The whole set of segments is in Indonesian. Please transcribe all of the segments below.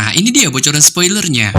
Nah, ini dia bocoran spoilernya.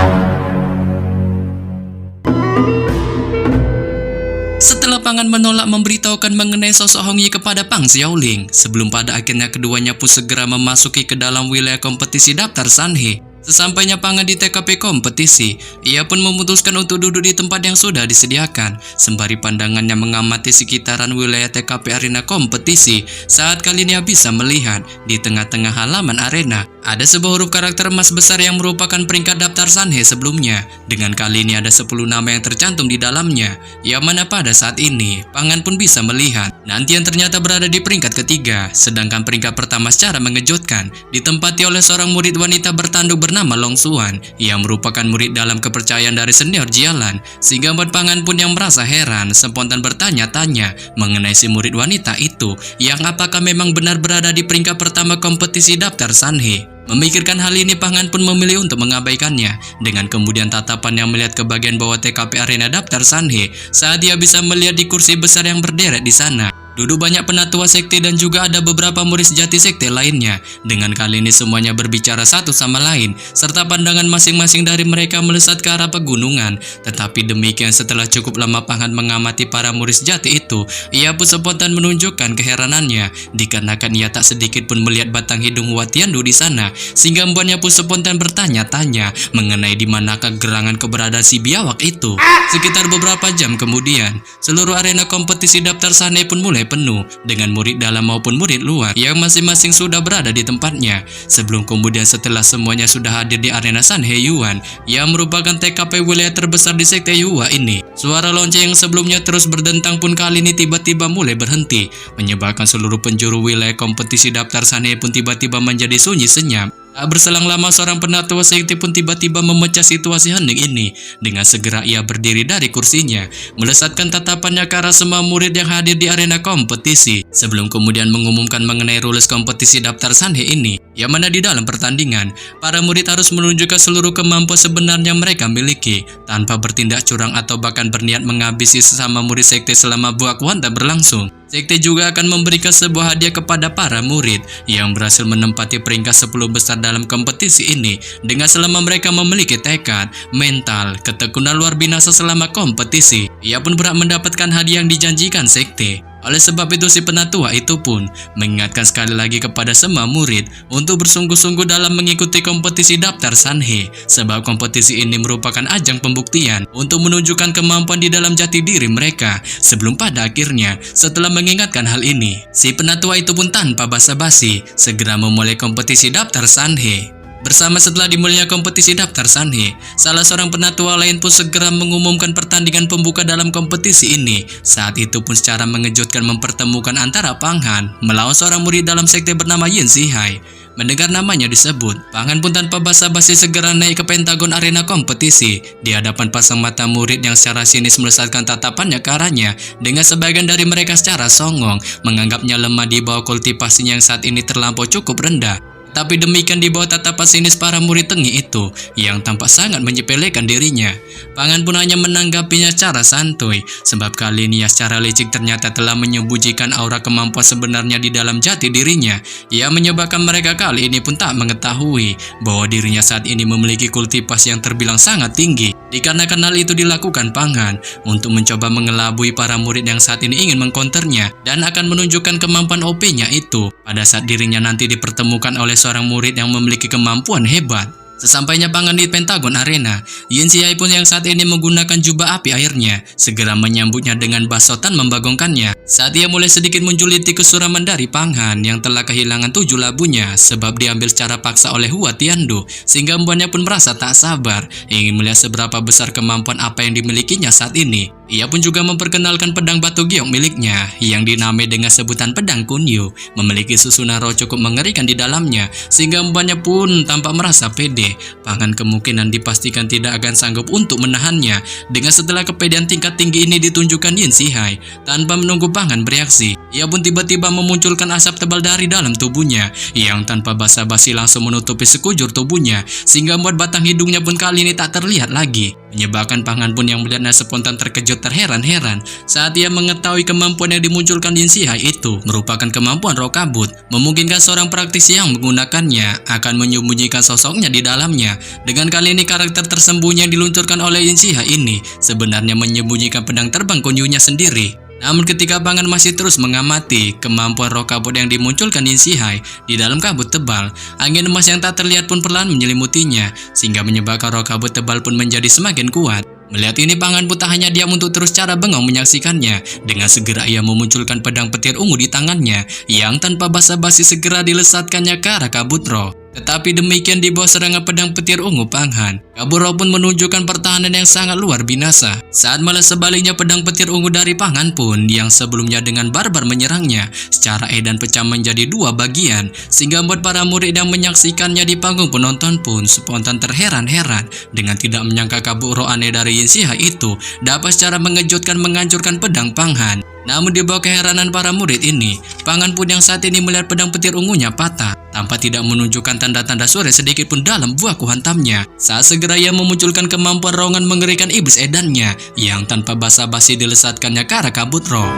Setelah Pangan menolak memberitahukan mengenai sosok Hong Yi kepada Pang Xiaoling, sebelum pada akhirnya keduanya pun segera memasuki ke dalam wilayah kompetisi daftar Sanhe. Sesampainya Pangan di TKP kompetisi, ia pun memutuskan untuk duduk di tempat yang sudah disediakan, sembari pandangannya mengamati sekitaran wilayah TKP arena kompetisi. Saat kali ini bisa melihat di tengah-tengah halaman arena ada sebuah huruf karakter emas besar yang merupakan peringkat daftar Sanhe sebelumnya. Dengan kali ini ada 10 nama yang tercantum di dalamnya, yang mana pada saat ini Pangan pun bisa melihat nanti yang ternyata berada di peringkat ketiga, sedangkan peringkat pertama secara mengejutkan ditempati oleh seorang murid wanita bertanduk bernama Long Xuan yang merupakan murid dalam kepercayaan dari senior Jialan, sehingga buat Pangan pun yang merasa heran spontan bertanya-tanya mengenai si murid wanita itu yang apakah memang benar berada di peringkat pertama kompetisi daftar Sanhe. Memikirkan hal ini, Pangan pun memilih untuk mengabaikannya dengan kemudian tatapan yang melihat ke bagian bawah TKP arena daftar Sanhe saat dia bisa melihat di kursi besar yang berderet di sana duduk banyak penatua sekte dan juga ada beberapa murid sejati sekte lainnya. Dengan kali ini semuanya berbicara satu sama lain, serta pandangan masing-masing dari mereka melesat ke arah pegunungan. Tetapi demikian setelah cukup lama Pangan mengamati para murid sejati itu, ia pun spontan menunjukkan keheranannya, dikarenakan ia tak sedikit pun melihat batang hidung Hua Tiandu di sana, sehingga membuatnya pun spontan bertanya-tanya mengenai di manakah gerangan keberadaan si biawak itu. Sekitar beberapa jam kemudian, seluruh arena kompetisi daftar Sanhe pun mulai penuh dengan murid dalam maupun murid luar yang masing-masing sudah berada di tempatnya. Sebelum kemudian setelah semuanya sudah hadir di arena Sanhe Yuan yang merupakan TKP wilayah terbesar di sekte Yuwa ini, suara lonceng yang sebelumnya terus berdentang pun kali ini tiba-tiba mulai berhenti, menyebabkan seluruh penjuru wilayah kompetisi daftar Sanhe pun tiba-tiba menjadi sunyi senyap. Tak berselang lama seorang penatua sekte pun tiba-tiba memecah situasi hening ini. Dengan segera ia berdiri dari kursinya, melesatkan tatapannya ke arah semua murid yang hadir di arena kompetisi, sebelum kemudian mengumumkan mengenai rules kompetisi daftar Sanhe ini, yang mana di dalam pertandingan para murid harus menunjukkan seluruh kemampuan sebenarnya mereka miliki tanpa bertindak curang atau bahkan berniat menghabisi sesama murid sekte selama buah kuanta berlangsung. Sekte juga akan memberikan sebuah hadiah kepada para murid yang berhasil menempati peringkat 10 besar dalam kompetisi ini dengan selama mereka memiliki tekad, mental, ketekunan luar binasa selama kompetisi. Ia pun berhak mendapatkan hadiah yang dijanjikan sekte. Oleh sebab itu si penatua itu pun mengingatkan sekali lagi kepada semua murid untuk bersungguh-sungguh dalam mengikuti kompetisi daftar Sanhe, sebab kompetisi ini merupakan ajang pembuktian untuk menunjukkan kemampuan di dalam jati diri mereka. Sebelum pada akhirnya setelah mengingatkan hal ini, si penatua itu pun tanpa basa-basi segera memulai kompetisi daftar Sanhe. Bersama setelah dimulainya kompetisi daftar Sanhe, salah seorang penatua lain pun segera mengumumkan pertandingan pembuka dalam kompetisi ini. Saat itu pun secara mengejutkan mempertemukan antara Pangan melawan seorang murid dalam sekte bernama Yin Zihai. Mendengar namanya disebut, Pangan pun tanpa basa-basi segera naik ke pentagon arena kompetisi di hadapan pasang mata murid yang secara sinis melesatkan tatapannya ke arahnya, dengan sebagian dari mereka secara songong menganggapnya lemah di bawah kultivasinya yang saat ini terlampau cukup rendah. Tapi demikian di bawah tatapan sinis para murid tengih itu yang tampak sangat menyepelekan dirinya, Pangan pun hanya menanggapinya secara santuy, sebab kali ini ia secara licik ternyata telah menyembunyikan aura kemampuan sebenarnya di dalam jati dirinya, yang menyebabkan mereka kali ini pun tak mengetahui bahwa dirinya saat ini memiliki kultivasi yang terbilang sangat tinggi. Dikarenakan hal itu dilakukan Pangan untuk mencoba mengelabui para murid yang saat ini ingin mengkonternya dan akan menunjukkan kemampuan OP-nya itu pada saat dirinya nanti dipertemukan oleh seorang murid yang memiliki kemampuan hebat. Sesampainya Pangan di pentagon arena, Yin Zihai pun yang saat ini menggunakan jubah api airnya segera menyambutnya dengan basotan membagongkannya. Saat ia mulai sedikit menjuliti kesuraman dari Pangan yang telah kehilangan 7 labunya sebab diambil secara paksa oleh Hua Tiandu, sehingga membuatnya pun merasa tak sabar ingin melihat seberapa besar kemampuan apa yang dimilikinya saat ini. Ia pun juga memperkenalkan pedang batu giok miliknya yang dinamai dengan sebutan pedang Kunyu, memiliki susunan roh cukup mengerikan di dalamnya, sehingga membuatnya pun tampak merasa pede. Pangan kemungkinan dipastikan tidak akan sanggup untuk menahannya. Dengan setelah kepedean tingkat tinggi ini ditunjukkan Yin Zihai, tanpa menunggu Pangan bereaksi, ia pun tiba-tiba memunculkan asap tebal dari dalam tubuhnya yang tanpa basa-basi langsung menutupi sekujur tubuhnya, sehingga membuat batang hidungnya pun kali ini tak terlihat lagi, menyebabkan Pangan pun yang melihatnya spontan terkejut terheran-heran saat ia mengetahui kemampuan yang dimunculkan Yin Zihai itu merupakan kemampuan roh kabut, memungkinkan seorang praktisi yang menggunakannya akan menyembunyikan sosoknya di dalamnya. Dengan kali ini karakter tersembunyi yang diluncurkan oleh Yin Zihai ini sebenarnya menyembunyikan pedang terbang Kunyunya sendiri. Namun ketika Pangan masih terus mengamati kemampuan roh kabut yang dimunculkan Yin Zihai di dalam kabut tebal, angin emas yang tak terlihat pun perlahan menyelimutinya, sehingga menyebabkan roh kabut tebal pun menjadi semakin kuat. Melihat ini, Pangan pun tak hanya diam untuk terus cara bengong menyaksikannya. Dengan segera ia memunculkan pedang petir ungu di tangannya, yang tanpa basa-basi segera dilesatkannya ke arah kabut roh. Tetapi demikian di bawah serangan pedang petir ungu Panghan, kabut roh pun menunjukkan pertahanan yang sangat luar binasa. Saat malah sebaliknya pedang petir ungu dari Panghan pun yang sebelumnya dengan barbar menyerangnya, secara edan pecah menjadi dua bagian, sehingga membuat para murid yang menyaksikannya di panggung penonton pun spontan terheran-heran dengan tidak menyangka kabut roh aneh dari Yin Zihai itu dapat secara mengejutkan menghancurkan pedang Panghan. Namun di bawah keheranan para murid ini, Panghan pun yang saat ini melihat pedang petir ungunya patah, tanpa tidak menunjukkan tanda-tanda sore sedikit pun dalam buah kuhantamnya. Saat segera ia memunculkan kemampuan raungan mengerikan iblis edannya, yang tanpa basa-basi dilesatkannya ke arah kabut roh.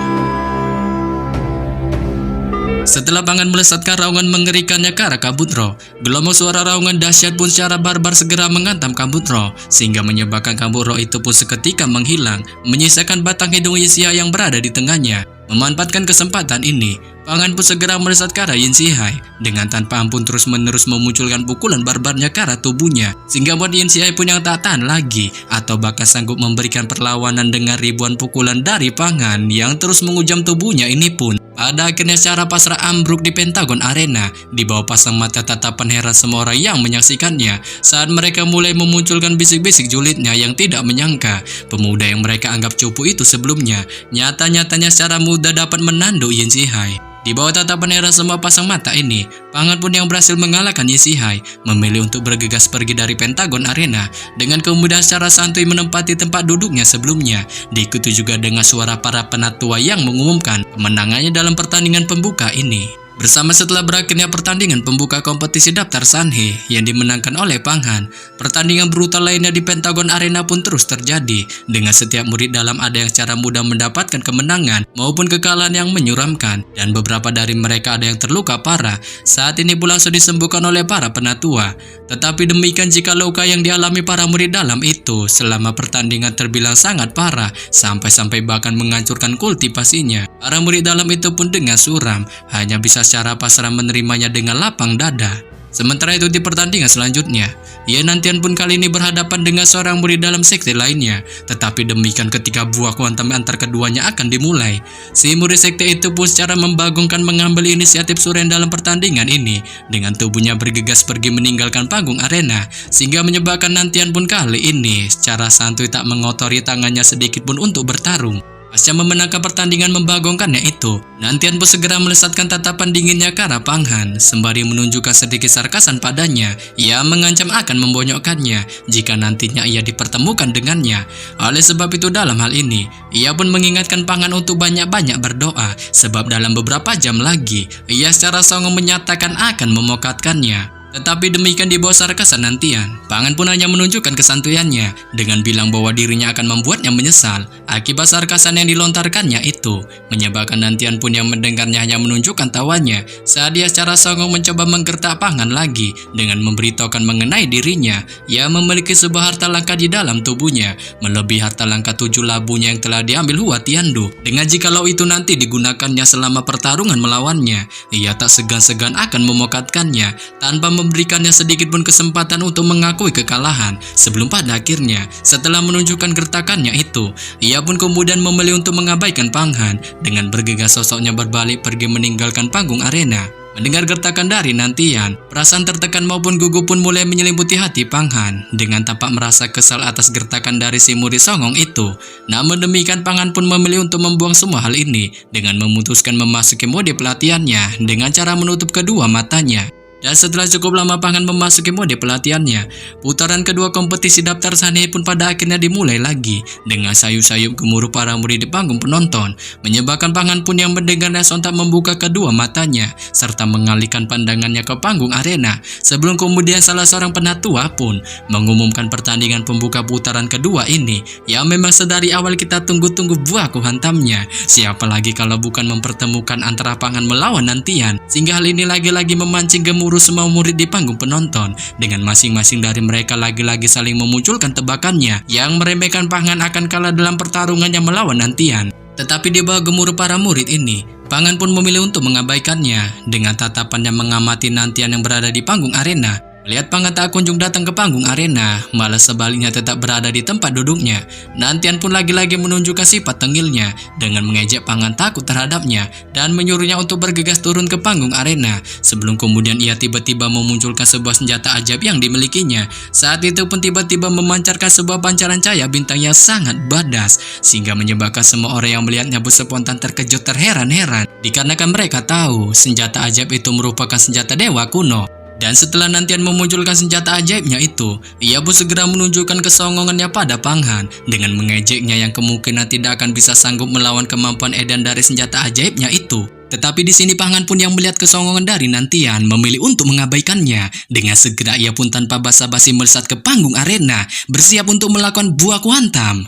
Setelah Panghan melesatkan raungan mengerikannya ke arah kabut roh, gelombang suara raungan dahsyat pun secara barbar segera menghantam kabut roh, sehingga menyebabkan kabut roh itu pun seketika menghilang, menyisakan batang hidung Yin Zihai yang berada di tengahnya. Memanfaatkan kesempatan ini, Panghan pun segera melesat ke arah Yin Zihai dengan tanpa ampun terus-menerus memunculkan pukulan barbarnya ke arah tubuhnya, sehingga buat Yin Zihai pun yang tak tahan lagi atau bahkan sanggup memberikan perlawanan dengan ribuan pukulan dari Panghan yang terus mengujam tubuhnya ini pun pada akhirnya secara pasrah ambruk di Pentagon Arena di bawah pasang mata tatapan heran semua orang yang menyaksikannya saat mereka mulai memunculkan bisik-bisik julidnya yang tidak menyangka pemuda yang mereka anggap cupu itu sebelumnya nyata-nyatanya secara mudah dapat menanduk Yin Zihai. Di bawah tatapan heran semua pasang mata ini, Panghan pun yang berhasil mengalahkan Yin Zihai memilih untuk bergegas pergi dari Pentagon Arena dengan kemudian secara santuy menempati tempat duduknya sebelumnya, diikuti juga dengan suara para penatua yang mengumumkan kemenangannya dalam pertandingan pembuka ini. Bersama setelah berakhirnya pertandingan pembuka kompetisi daftar Sanhe yang dimenangkan oleh Panghan, pertandingan brutal lainnya di Pentagon Arena pun terus terjadi dengan setiap murid dalam ada yang secara mudah mendapatkan kemenangan maupun kekalahan yang menyuramkan, dan beberapa dari mereka ada yang terluka parah. Saat ini pun langsung disembuhkan oleh para penatua. Tetapi demikian jika luka yang dialami para murid dalam itu selama pertandingan terbilang sangat parah sampai-sampai bahkan menghancurkan kultivasinya. Para murid dalam itu pun dengan suram hanya bisa secara pasrah menerimanya dengan lapang dada. Sementara itu di pertandingan selanjutnya, ia nantian pun kali ini berhadapan dengan seorang murid dalam sekte lainnya. Tetapi demikian ketika buah kuantum antar keduanya akan dimulai, si murid sekte itu pun secara membagongkan mengambil inisiatif suren dalam pertandingan ini dengan tubuhnya bergegas pergi meninggalkan panggung arena, sehingga menyebabkan nantian pun kali ini secara santuy tak mengotori tangannya sedikit pun untuk bertarung. Pasca memenangkan pertandingan membagongkannya itu, nantian pun segera melesatkan tatapan dinginnya ke arah Panghan sembari menunjukkan sedikit sarkasan padanya. Ia mengancam akan membonyokkannya jika nantinya ia dipertemukan dengannya. Oleh sebab itu dalam hal ini, ia pun mengingatkan Panghan untuk banyak-banyak berdoa sebab dalam beberapa jam lagi, ia secara songong menyatakan akan memokatkannya. Tetapi demikian di bawah sarkasan nantian, Panghan pun hanya menunjukkan kesantuyannya dengan bilang bahwa dirinya akan membuatnya menyesal akibat sarkasan yang dilontarkannya itu, menyebabkan nantian pun yang mendengarnya hanya menunjukkan tawanya saat dia secara songong mencoba menggertak Panghan lagi dengan memberitahukan mengenai dirinya. Ia memiliki sebuah harta langka di dalam tubuhnya, melebihi harta langka 7 labunya yang telah diambil Hua Tiandu. Dengan jikalau itu nanti digunakannya selama pertarungan melawannya, ia tak segan-segan akan memokatkannya tanpa memberikannya sedikit pun kesempatan untuk mengakui kekalahan. Sebelum pada akhirnya, setelah menunjukkan gertakannya itu, ia pun kemudian memilih untuk mengabaikan Panghan dengan bergegas sosoknya berbalik pergi meninggalkan panggung arena. Mendengar gertakan dari nantian, perasaan tertekan maupun gugup pun mulai menyelimuti hati Panghan dengan tampak merasa kesal atas gertakan dari si murid songong itu. Namun demikian Panghan pun memilih untuk membuang semua hal ini dengan memutuskan memasuki mode pelatihannya dengan cara menutup kedua matanya. Dan setelah cukup lama Pangan memasuki mode pelatihannya, putaran kedua kompetisi daftar Sanhei pun pada akhirnya dimulai lagi dengan sayup-sayup gemuruh para murid di panggung penonton, menyebabkan Pangan pun yang mendengarnya sontak membuka kedua matanya serta mengalihkan pandangannya ke panggung arena sebelum kemudian salah seorang penatua pun mengumumkan pertandingan pembuka putaran kedua ini yang memang sedari awal kita tunggu-tunggu buah hantamnya. Siapa lagi kalau bukan mempertemukan antara Pangan melawan Nantian, sehingga hal ini lagi-lagi memancing gemuruh semua murid di panggung penonton dengan masing-masing dari mereka lagi-lagi saling memunculkan tebakannya yang meremehkan Pangan akan kalah dalam pertarungannya melawan Nantian. Tetapi di bawah gemuruh para murid ini, Pangan pun memilih untuk mengabaikannya dengan tatapannya mengamati Nantian yang berada di panggung arena. Melihat Pangan tak kunjung datang ke panggung arena, malah sebaliknya tetap berada di tempat duduknya. Nantian pun lagi-lagi menunjukkan sifat tengilnya dengan mengejek Pangan takut terhadapnya dan menyuruhnya untuk bergegas turun ke panggung arena sebelum kemudian ia tiba-tiba memunculkan sebuah senjata ajaib yang dimilikinya. Saat itu pun tiba-tiba memancarkan sebuah pancaran cahaya bintang yang sangat badas sehingga menyebabkan semua orang yang melihatnya pun spontan terkejut terheran-heran dikarenakan mereka tahu senjata ajaib itu merupakan senjata dewa kuno. Dan setelah Nantian memunculkan senjata ajaibnya itu, ia pun segera menunjukkan kesongongannya pada Pangan dengan mengejeknya yang kemungkinan tidak akan bisa sanggup melawan kemampuan edan dari senjata ajaibnya itu. Tetapi di sini Pangan pun yang melihat kesongongan dari Nantian memilih untuk mengabaikannya. Dengan segera ia pun tanpa basa-basi melesat ke panggung arena, bersiap untuk melakukan buah kuantam.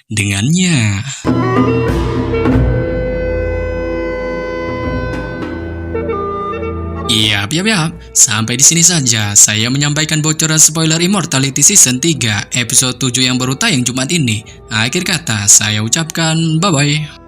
Dengannya, Yap. Sampai di sini saja saya menyampaikan bocoran spoiler Immortality Season 3 episode 7 yang baru tayang Jumat ini. Akhir kata saya ucapkan bye-bye.